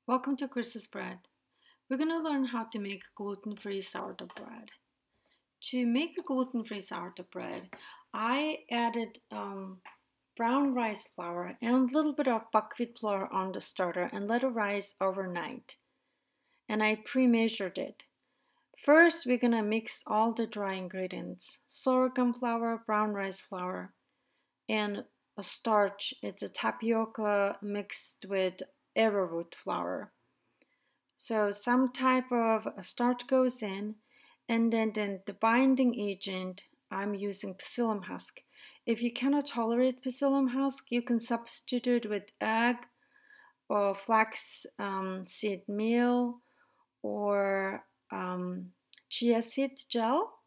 Welcome to Chris's Bread. We're going to learn how to make gluten-free sourdough bread. To make a gluten-free sourdough bread, I added brown rice flour and a little bit of buckwheat flour on the starter and let it rise overnight. And I pre-measured it. First, we're going to mix all the dry ingredients: sorghum flour, brown rice flour, and a starch. It's a tapioca mixed with arrowroot flour. So some type of starch goes in, and then the binding agent, I'm using Psyllium Husk. If you cannot tolerate Psyllium Husk, you can substitute with egg or flax seed meal or chia seed gel.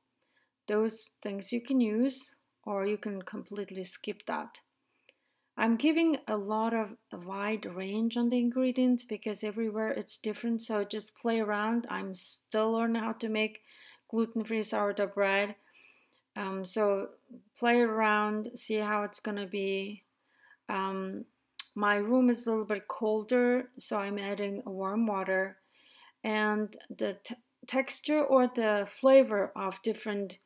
Those things you can use, or you can completely skip that. I'm giving a wide range on the ingredients because everywhere it's different, so just play around. I'm still learning how to make gluten-free sourdough bread. So play around, see how it's gonna be. My room is a little bit colder, so I'm adding warm water. And the texture or the flavor of different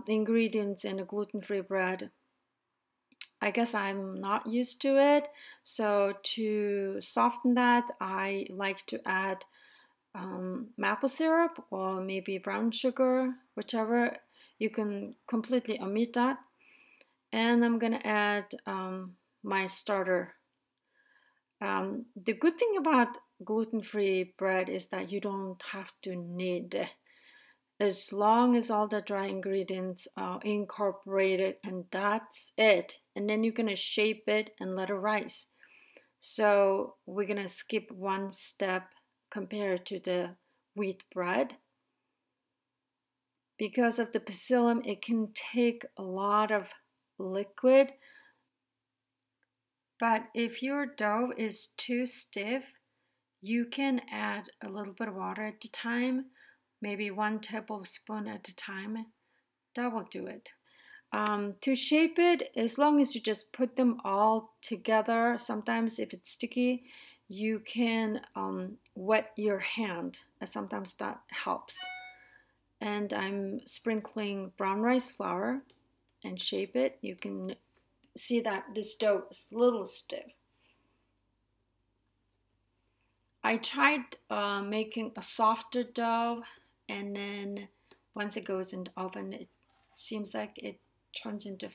ingredients in a gluten-free bread, I guess I'm not used to it, so to soften that, I like to add maple syrup or maybe brown sugar, whichever. You can completely omit that. And I'm gonna add my starter. The good thing about gluten-free bread is that you don't have to knead, as long as all the dry ingredients are incorporated, and that's it. And then you're gonna shape it and let it rise. So we're gonna skip one step compared to the wheat bread. Because of the psyllium, it can take a lot of liquid. But if your dough is too stiff, you can add a little bit of water at a time, maybe 1 tablespoon at a time. That will do it. To shape it, as long as you just put them all together, sometimes if it's sticky, you can wet your hand, and sometimes that helps. And I'm sprinkling brown rice flour and shape it. You can see that this dough is a little stiff. I tried making a softer dough, and then once it goes in the oven, it seems like it turns into a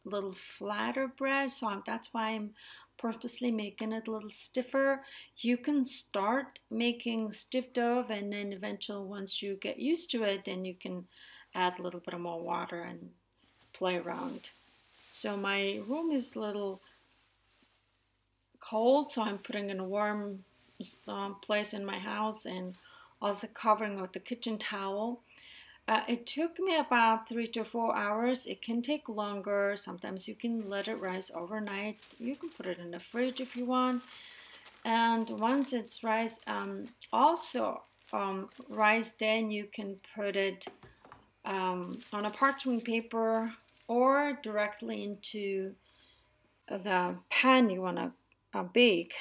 little flatter bread, so that's why I'm purposely making it a little stiffer. You can start making stiff dough, and then eventually once you get used to it, then you can add a little bit more water and play around. So my room is a little cold, so I'm putting in a warm place in my house and also covering with the kitchen towel. It took me about 3 to 4 hours. It can take longer. Sometimes you can let it rise overnight. You can put it in the fridge if you want. And once it's rise, then you can put it on a parchment paper or directly into the pan you want to bake.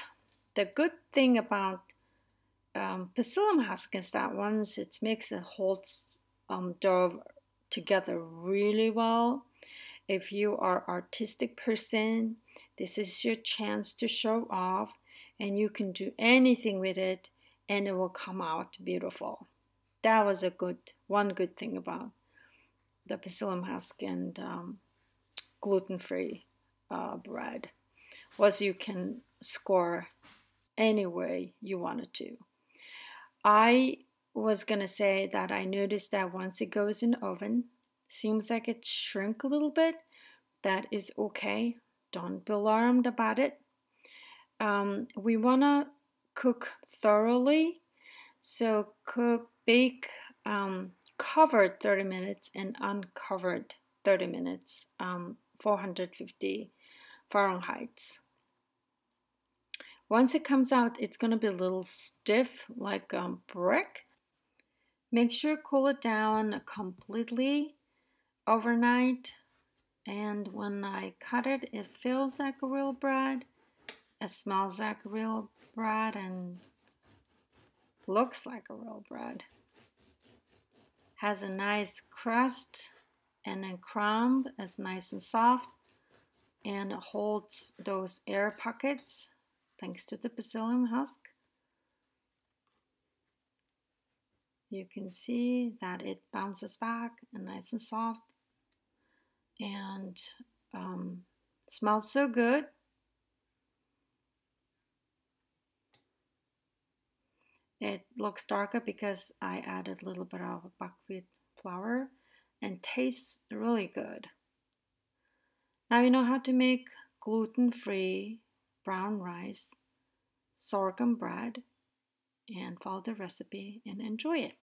The good thing about Psyllium Husk is that once it's mixed, it holds dough together really well. If you are an artistic person, this is your chance to show off, and you can do anything with it and it will come out beautiful. That was one good thing about the Psyllium Husk and gluten-free bread, was you can score any way you wanted to. I was gonna say that I noticed that once it goes in the oven, seems like it shrink a little bit. That is okay. Don't be alarmed about it. We wanna cook thoroughly, so bake covered 30 minutes and uncovered 30 minutes, 450 Fahrenheit. Once it comes out, it's going to be a little stiff like a brick. Make sure to cool it down completely overnight. And when I cut it, it feels like a real bread. It smells like real bread, and looks like a real bread. Has a nice crust and then crumb is nice and soft and it holds those air pockets thanks to the Psyllium husk. You can see that it bounces back and nice and soft and smells so good. It looks darker because I added a little bit of buckwheat flour and tastes really good. Now you know how to make gluten-free brown rice sorghum bread and follow the recipe and enjoy it.